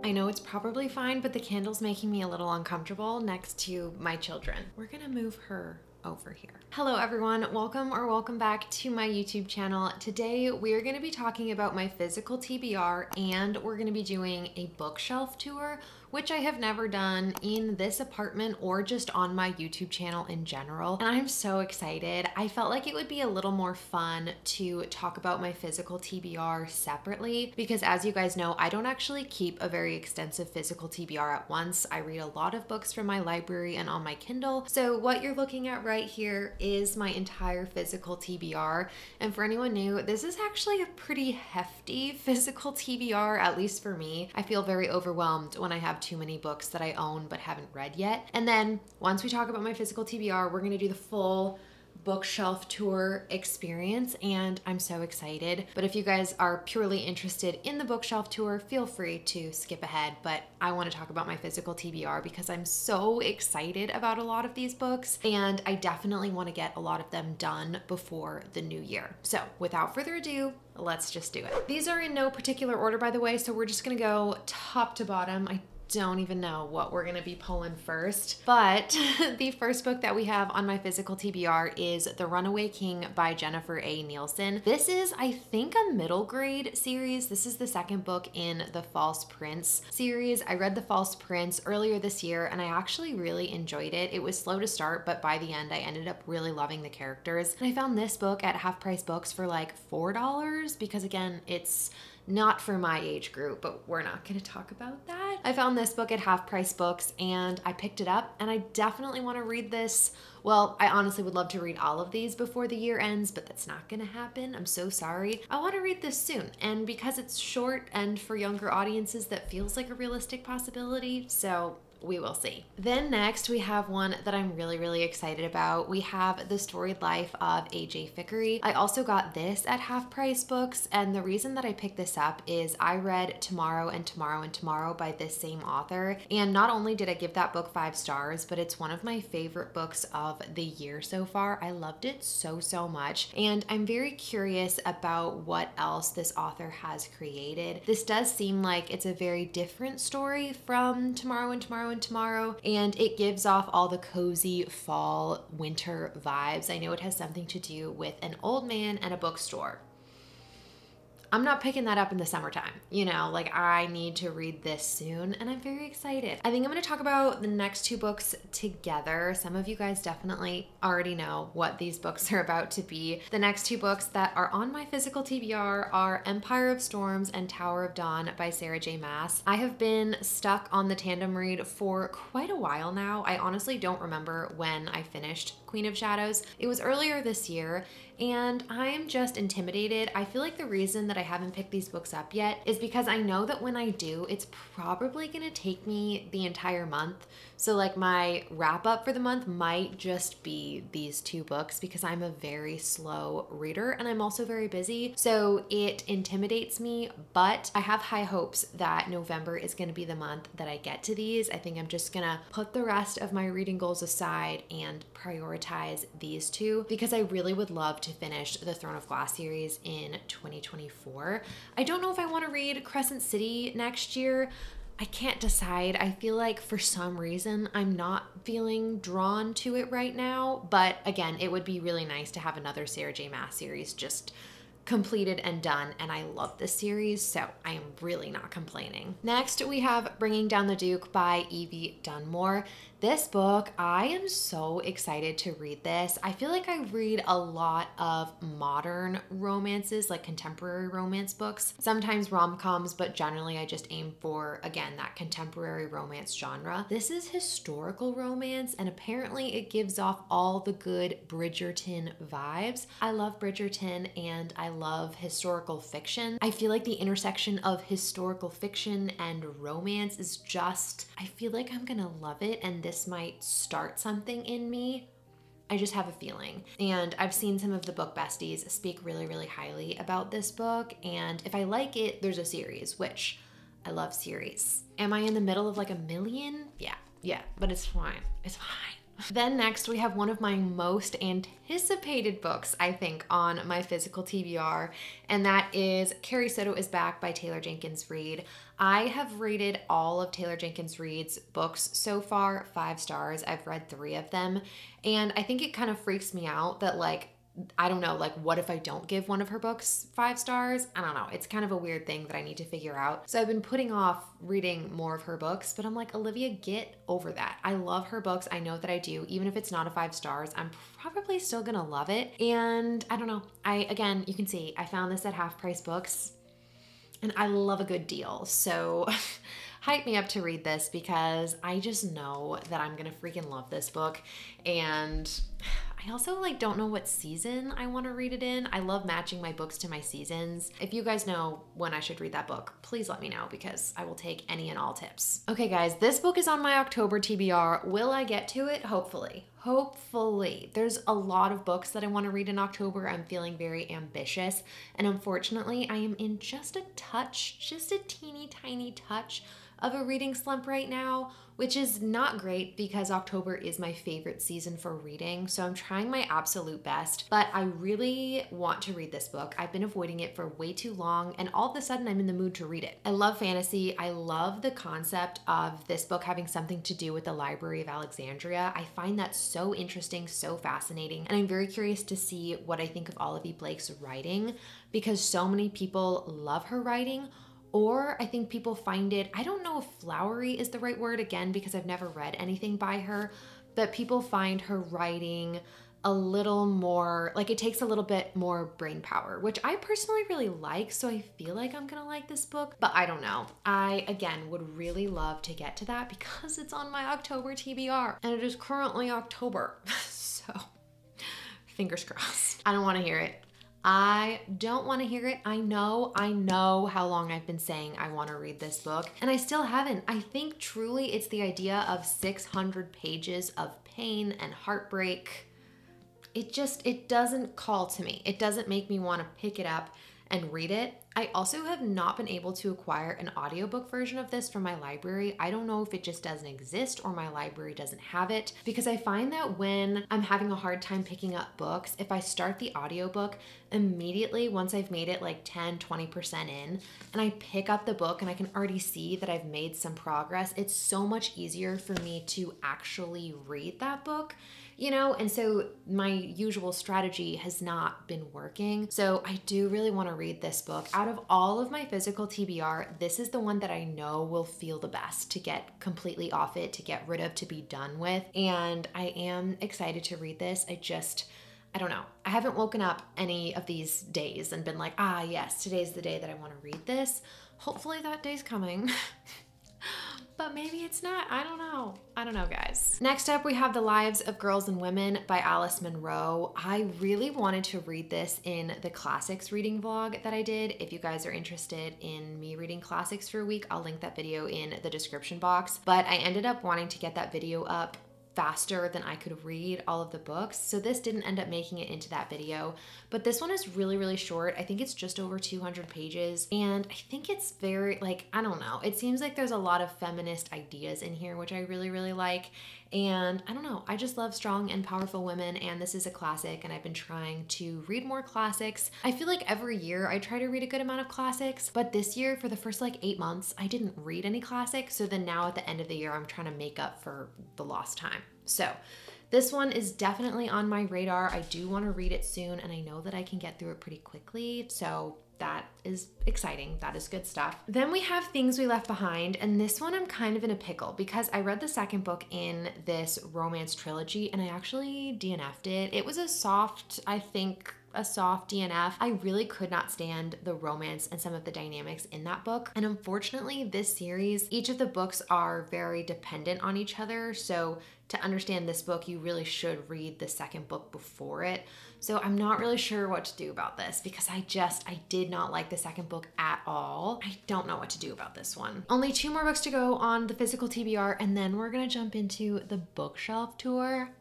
I know it's probably fine, but the candle's making me a little uncomfortable next to my children. We're gonna move her over here. Hello everyone, welcome back to my YouTube channel. Today we're going to be talking about my physical TBR and we're going to be doing a bookshelf tour, which I have never done in this apartment or just on my YouTube channel in general. And I'm so excited. I felt like it would be a little more fun to talk about my physical TBR separately because, as you guys know, I don't actually keep a very extensive physical TBR at once. I read a lot of books from my library and on my Kindle. So what you're looking at right here is my entire physical TBR. And for anyone new, this is actually a pretty hefty physical TBR, at least for me. I feel very overwhelmed when I have too many books that I own but haven't read yet. And then once we talk about my physical TBR, we're gonna do the full bookshelf tour experience and I'm so excited. But if you guys are purely interested in the bookshelf tour, feel free to skip ahead. But I want to talk about my physical TBR because I'm so excited about a lot of these books and I definitely want to get a lot of them done before the new year. So without further ado, let's just do it. These are in no particular order, by the way, so we're just gonna go top to bottom. I don't even know what we're gonna be pulling first, but the first book that we have on my physical TBR is The Runaway King by Jennifer A. Nielsen. This is, I think, a middle grade series. This is the second book in the False Prince series. I read The False Prince earlier this year and I actually really enjoyed it. It was slow to start, but by the end I ended up really loving the characters. And I found this book at Half Price Books for like $4 because, again, it's not for my age group, but we're not gonna talk about that. I found this book at Half Price Books and I picked it up and I definitely wanna read this. Well, I honestly would love to read all of these before the year ends, but that's not gonna happen. I'm so sorry. I wanna read this soon. And because it's short and for younger audiences, that feels like a realistic possibility. So we will see. Then next we have one that I'm really excited about. We have The Storied Life of A.J. Fickery. I also got this at Half Price Books, and the reason that I picked this up is I read Tomorrow and Tomorrow and Tomorrow by this same author, and not only did I give that book 5 stars, but it's one of my favorite books of the year so far. I loved it so much, and I'm very curious about what else this author has created. This does seem like it's a very different story from Tomorrow and Tomorrow and Tomorrow, and it gives off all the cozy fall winter vibes. I know it has something to do with an old man and a bookstore. I'm not picking that up in the summertime. You know, like, I need to read this soon and I'm very excited. I think I'm gonna talk about the next 2 books together. Some of you guys definitely already know what these books are about to be. The next 2 books that are on my physical TBR are Empire of Storms and Tower of Dawn by Sarah J. Maas. I have been stuck on the tandem read for quite a while now. I honestly don't remember when I finished Queen of Shadows. It was earlier this year and I'm just intimidated. I feel like the reason that I haven't picked these books up yet is because I know that when I do, it's probably gonna take me the entire month. So like my wrap up for the month might just be these 2 books because I'm a very slow reader and I'm also very busy. So it intimidates me, but I have high hopes that November is gonna be the month that I get to these. I think I'm just gonna put the rest of my reading goals aside and prioritize these 2 because I really would love to finish the Throne of Glass series in 2024. I don't know if I want to read Crescent City next year. I can't decide. I feel like for some reason I'm not feeling drawn to it right now, but again, it would be really nice to have another Sarah J. Maas series just completed and done, and I love this series, so I am really not complaining. Next, we have Bringing Down the Duke by Evie Dunmore. This book, I am so excited to read this. I feel like I read a lot of modern romances, like contemporary romance books, sometimes rom-coms, but generally I just aim for, again, that contemporary romance genre. This is historical romance, and apparently it gives off all the good Bridgerton vibes. I love Bridgerton and I love historical fiction. I feel like the intersection of historical fiction and romance is just, I feel like I'm gonna love it, and this might start something in me. I just have a feeling. And I've seen some of the book besties speak really highly about this book, and if I like it, there's a series, which I love series. Am I in the middle of like a million? Yeah, but it's fine. It's fine. Then next we have one of my most anticipated books, I think, on my physical TBR, and that is Carrie Soto is Back by Taylor Jenkins Reid. I have rated all of Taylor Jenkins Reid's books so far 5 stars. I've read 3 of them, and I think it kind of freaks me out that, like, I don't know, like, what if I don't give one of her books 5 stars? I don't know. It's kind of a weird thing that I need to figure out. So I've been putting off reading more of her books, but I'm like, Olivia, get over that. I love her books. I know that I do. Even if it's not a 5 stars, I'm probably still gonna love it. And I don't know. Again, you can see, I found this at Half Price Books, and I love a good deal. So hype me up to read this, because I just know that I'm gonna freaking love this book. And I also like don't know what season I want to read it in. I love matching my books to my seasons. If you guys know when I should read that book, please let me know, because I will take any and all tips. Okay guys, this book is on my October TBR. Will I get to it? Hopefully. Hopefully. There's a lot of books that I want to read in October. I'm feeling very ambitious, and unfortunately I am in just a teeny tiny touch of a reading slump right now, which is not great because October is my favorite season for reading. So I'm trying my absolute best, but I really want to read this book. I've been avoiding it for way too long, and all of a sudden I'm in the mood to read it. I love fantasy. I love the concept of this book having something to do with the Library of Alexandria. I find that so interesting, so fascinating, and I'm very curious to see what I think of Olivia Blake's writing, because so many people love her writing. Or I think people find it, I don't know if flowery is the right word, again, because I've never read anything by her, but people find her writing a little more, like, it takes a little bit more brain power, which I personally really like, so I feel like I'm gonna like this book, but I don't know. I, again, would really love to get to that because it's on my October TBR, and it is currently October, so fingers crossed. I don't wanna hear it. I don't want to hear it. I know how long I've been saying I want to read this book, and I still haven't. I think truly it's the idea of 600 pages of pain and heartbreak. It doesn't call to me. It doesn't make me want to pick it up and read it. I also have not been able to acquire an audiobook version of this from my library. I don't know if it just doesn't exist or my library doesn't have it, because I find that when I'm having a hard time picking up books, if I start the audiobook immediately, once I've made it like 10-20% in, and I pick up the book and I can already see that I've made some progress, it's so much easier for me to actually read that book, you know? And so my usual strategy has not been working. So I do really want to read this book. Out of all of my physical TBR, this is the one that I know will feel the best to get completely off it, to get rid of, to be done with. And I am excited to read this. I don't know. I haven't woken up any of these days and been like, ah, yes, today's the day that I want to read this. Hopefully that day's coming. But maybe it's not. I don't know. I don't know, guys. Next up, we have The Lives of Girls and Women by Alice Munro. I really wanted to read this in the classics reading vlog that I did. If you guys are interested in me reading classics for a week, I'll link that video in the description box. But I ended up wanting to get that video up faster than I could read all of the books, so this didn't end up making it into that video. But this one is really, really short. I think it's just over 200 pages, and I think it's very, like, I don't know, it seems like there's a lot of feminist ideas in here, which I really, really like. And I don't know, I just love strong and powerful women, and this is a classic, and I've been trying to read more classics. I feel like every year I try to read a good amount of classics, but this year, for the first like 8 months, I didn't read any classics, so then now at the end of the year, I'm trying to make up for the lost time. So this one is definitely on my radar. I do want to read it soon, and I know that I can get through it pretty quickly, so that is exciting. That is good stuff. Then we have Things We Left Behind, and this one I'm kind of in a pickle because I read the second book in this romance trilogy and I actually DNF'd it. It was a soft, I think, a soft DNF. I really could not stand the romance and some of the dynamics in that book. And unfortunately, this series, each of the books are very dependent on each other. So to understand this book, you really should read the second book before it. So I'm not really sure what to do about this because I did not like the second book at all. I don't know what to do about this one. Only 2 more books to go on the physical TBR, and then we're gonna jump into the bookshelf tour.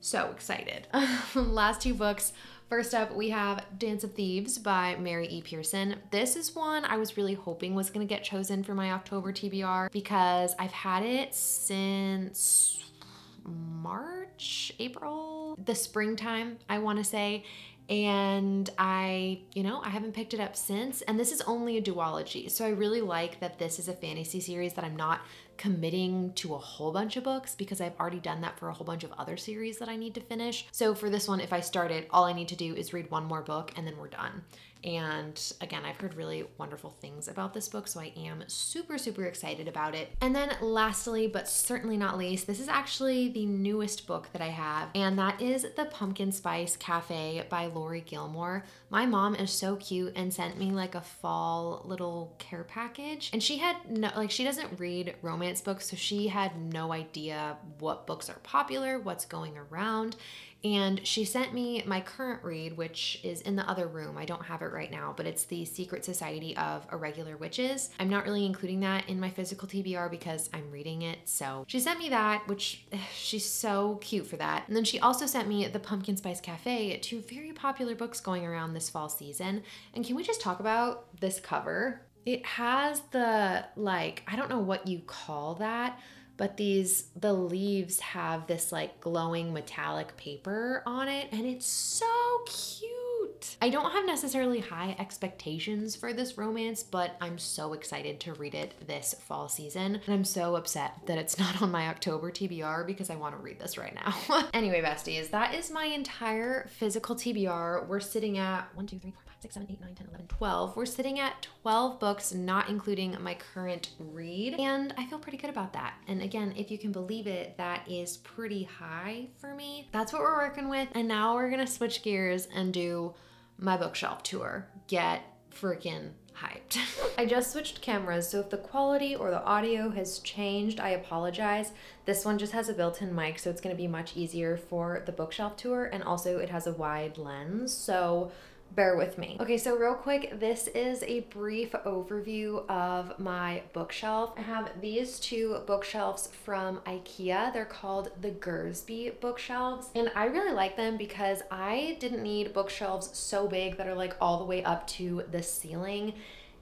So excited. Last 2 books. First up, we have Dance of Thieves by Mary E. Pearson. This is one I was really hoping was gonna get chosen for my October TBR because I've had it since March, April, the springtime, I want to say. And I haven't picked it up since. And this is only a duology. So I really like that this is a fantasy series that I'm not committing to a whole bunch of books, because I've already done that for a whole bunch of other series that I need to finish. So for this one, if I start it, all I need to do is read one more book and then we're done. And again, I've heard really wonderful things about this book, so I am super, super excited about it. And then lastly, but certainly not least, this is actually the newest book that I have, and that is The Pumpkin Spice Cafe by Lori Gilmore. My mom is so cute and sent me like a fall little care package. And she had she doesn't read romance books, so she had no idea what books are popular, what's going around. And she sent me my current read, which is in the other room. I don't have it right now, but it's The Secret Society of Irregular Witches. I'm not really including that in my physical TBR because I'm reading it. So she sent me that, which she's so cute for that. And then she also sent me The Pumpkin Spice Cafe, two very popular books going around this fall season. And can we just talk about this cover? It has the, I don't know what you call that, but the leaves have this like glowing metallic paper on it, and it's so cute. I don't have necessarily high expectations for this romance, but I'm so excited to read it this fall season. And I'm so upset that it's not on my October TBR because I want to read this right now. Anyway, besties, that is my entire physical TBR. We're sitting at 1, 2, 3, 4, 5, 6, 7, 8, 9, 10, 11, 12. We're sitting at 12 books, not including my current read. And I feel pretty good about that. And again, if you can believe it, that is pretty high for me. That's what we're working with. And now we're gonna switch gears and do my bookshelf tour. Get freaking hyped. I just switched cameras, so if the quality or the audio has changed, I apologize. This one just has a built-in mic, so it's gonna be much easier for the bookshelf tour, and also it has a wide lens, so bear with me. Okay, so real quick, this is a brief overview of my bookshelf. I have these two bookshelves from IKEA. They're called the Gersby bookshelves, and I really like them because I didn't need bookshelves so big that are like all the way up to the ceiling.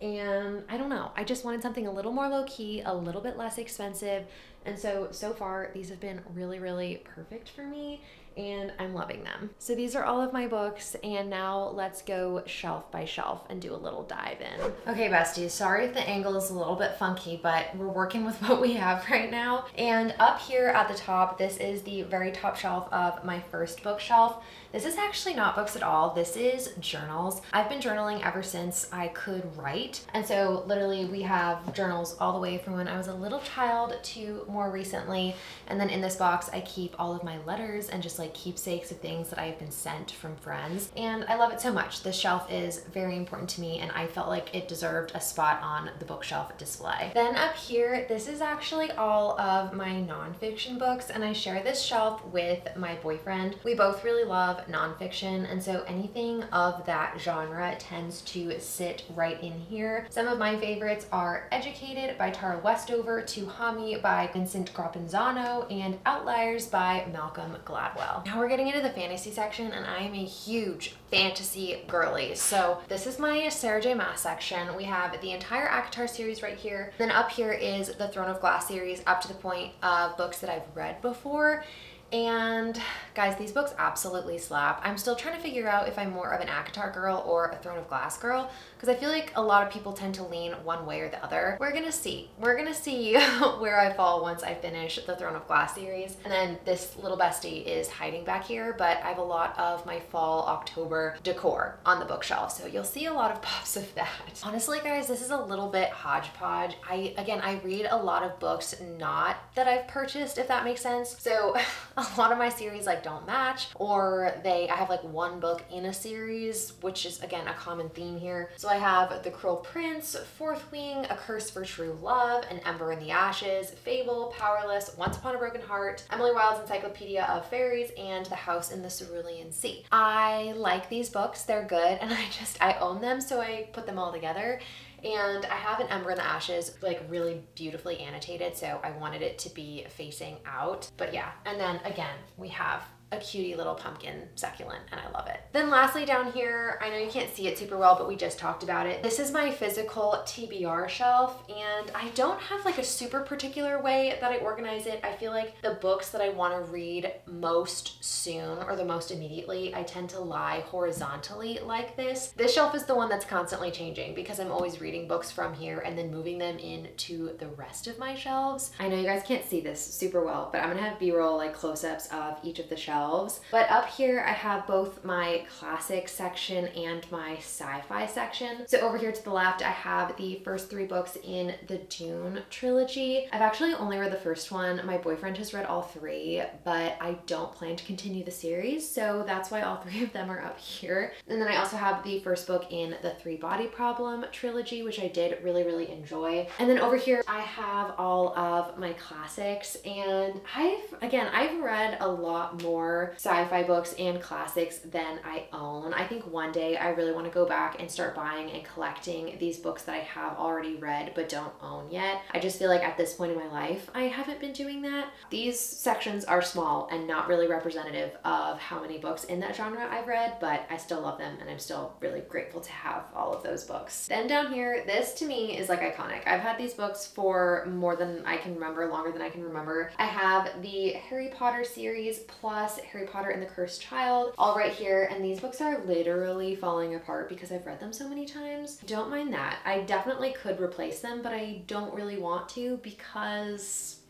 And I don't know, I just wanted something a little more low-key, a little bit less expensive. And so far, these have been really, really perfect for me, and I'm loving them. So these are all of my books, and now let's go shelf by shelf and do a little dive in. Okay, besties, sorry if the angle is a little bit funky, but we're working with what we have right now. And up here at the top, this is the very top shelf of my first bookshelf. This is actually not books at all. This is journals. I've been journaling ever since I could write. And so literally we have journals all the way from when I was a little child to more recently. And then in this box, I keep all of my letters and just like keepsakes of things that I've been sent from friends. And I love it so much. This shelf is very important to me, and I felt like it deserved a spot on the bookshelf display. Then up here, this is actually all of my nonfiction books, and I share this shelf with my boyfriend. We both really love nonfiction, and so anything of that genre tends to sit right in here. Some of my favorites are Educated by Tara Westover, To Hami by Vincent Grappenzano, and Outliers by Malcolm Gladwell. Now we're getting into the fantasy section, and I am a huge fantasy girly. So this is my Sarah J. Maas section. We have the entire ACOTAR series right here. Then up here is the Throne of Glass series, up to the point of books that I've read before. And guys, these books absolutely slap. I'm still trying to figure out if I'm more of an ACOTAR girl or a Throne of Glass girl, because I feel like a lot of people tend to lean one way or the other. We're gonna see. We're gonna see where I fall once I finish the Throne of Glass series. And then this little bestie is hiding back here, but I have a lot of my fall October decor on the bookshelf, so you'll see a lot of pops of that. Honestly, guys, this is a little bit hodgepodge. I read a lot of books not that I've purchased, if that makes sense. So a lot of my series like don't match, or I have like one book in a series, which is again a common theme here. So I have The Cruel Prince, Fourth Wing, A Curse for True Love, An Ember in the Ashes, Fable, Powerless, Once Upon a Broken Heart, Emily Wilde's Encyclopedia of Fairies, and The House in the Cerulean Sea. I like these books, they're good, and I own them, so I put them all together. And I have An Ember in the Ashes, like really beautifully annotated, so I wanted it to be facing out. But yeah, and then again, we have a cutie little pumpkin succulent, and I love it. Then lastly down here, I know you can't see it super well, but we just talked about it. This is my physical TBR shelf, and I don't have like a super particular way that I organize it. I feel like the books that I want to read most soon or the most immediately, I tend to lie horizontally like this. This shelf is the one that's constantly changing because I'm always reading books from here and then moving them into the rest of my shelves. I know you guys can't see this super well, but I'm gonna have B-roll like close-ups of each of the shelves. But up here I have both my classic section and my sci-fi section. So over here to the left I have the first 3 books in the Dune trilogy. I've actually only read the first one. My boyfriend has read all 3, but I don't plan to continue the series, so that's why all 3 of them are up here. And then I also have the first book in the 3 Body Problem trilogy, which I did really enjoy. And then over here I have all of my classics, and I've read a lot more sci-fi books and classics than I own. I think one day I really want to go back and start buying and collecting these books that I have already read but don't own yet. I just feel like at this point in my life I haven't been doing that. These sections are small and not really representative of how many books in that genre I've read, but I still love them and I'm still really grateful to have all of those books. Then down here, this to me is like iconic. I've had these books for more than I can remember, longer than I can remember. I have the Harry Potter series plus Harry Potter and the Cursed Child all right here, and these books are literally falling apart because I've read them so many times. Don't mind that. I definitely could replace them, but I don't really want to because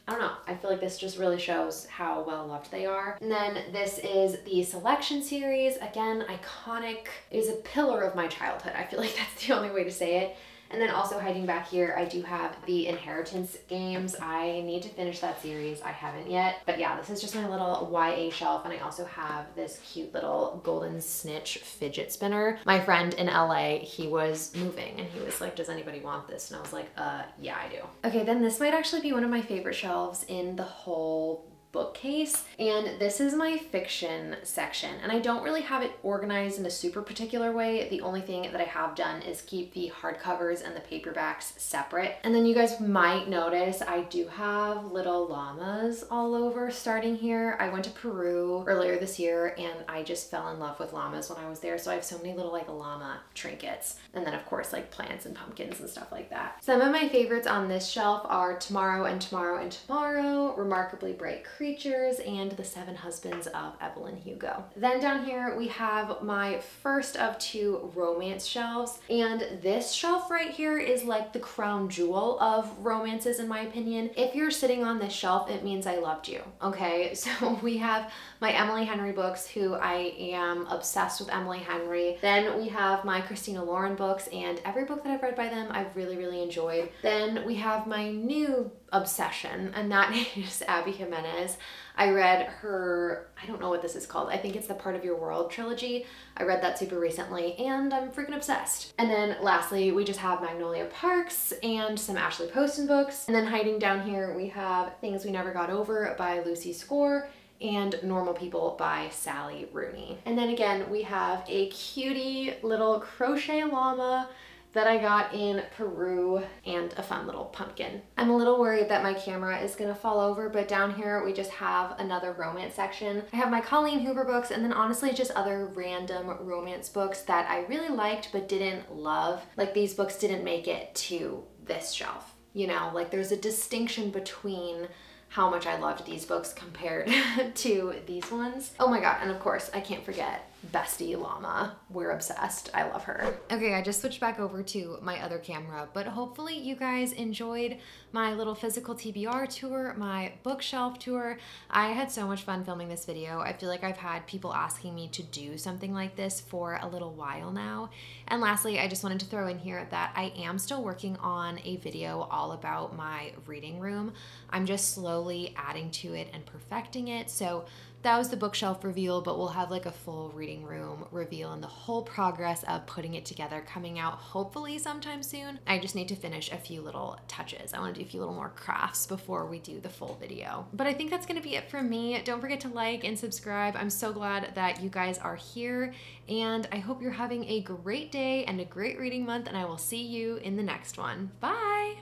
I don't know. I feel like this just really shows how well loved they are. And then this is the Selection series. Again, iconic. It is a pillar of my childhood. I feel like that's the only way to say it. And then also hiding back here, I do have the Inheritance games. I need to finish that series. I haven't yet. But yeah, this is just my little YA shelf. And I also have this cute little golden snitch fidget spinner. My friend in LA, he was moving and he was like, does anybody want this? And I was like, yeah, I do. Okay, then this might actually be one of my favorite shelves in the whole bookcase, and this is my fiction section, and I don't really have it organized in a super particular way. The only thing that I have done is keep the hardcovers and the paperbacks separate. And then you guys might notice I do have little llamas all over starting here. I went to Peru earlier this year and I just fell in love with llamas when I was there, so I have so many little like llama trinkets, and then of course like plants and pumpkins and stuff like that. Some of my favorites on this shelf are Tomorrow and Tomorrow and Tomorrow, Remarkably Bright Creatures, and The 7 Husbands of Evelyn Hugo. Then down here we have my first of 2 romance shelves, and this shelf right here is like the crown jewel of romances in my opinion. If you're sitting on this shelf, it means I loved you, okay? So we have my Emily Henry books, who I am obsessed with Emily Henry. Then we have my Christina Lauren books, and every book that I've read by them I've really enjoyed. Then we have my new obsession, and that is Abby Jimenez. I read her, I don't know what this is called, I think it's the Part of Your World trilogy. I read that super recently and I'm freaking obsessed. And then lastly, we just have Magnolia Parks and some Ashley Poston books. And then hiding down here, we have Things We Never Got Over by Lucy Score and Normal People by Sally Rooney. And then again, we have a cutie little crochet llama that I got in Peru and a fun little pumpkin. I'm a little worried that my camera is gonna fall over, but down here we just have another romance section. I have my Colleen Hoover books, and then honestly just other random romance books that I really liked but didn't love. Like these books didn't make it to this shelf. You know, like there's a distinction between how much I loved these books compared to these ones. Oh my god, and of course I can't forget Bestie Llama. We're obsessed. I love her. Okay, I just switched back over to my other camera, but hopefully you guys enjoyed my little physical TBR tour, my bookshelf tour. I had so much fun filming this video. I feel like I've had people asking me to do something like this for a little while now. And lastly, I just wanted to throw in here that I am still working on a video all about my reading room. I'm just slowly adding to it and perfecting it. So that was the bookshelf reveal, but we'll have like a full reading room reveal and the whole progress of putting it together coming out hopefully sometime soon. I just need to finish a few little touches. I want to do a few little more crafts before we do the full video. But I think that's gonna be it from me. Don't forget to like and subscribe. I'm so glad that you guys are here, and I hope you're having a great day and a great reading month, and I will see you in the next one. Bye!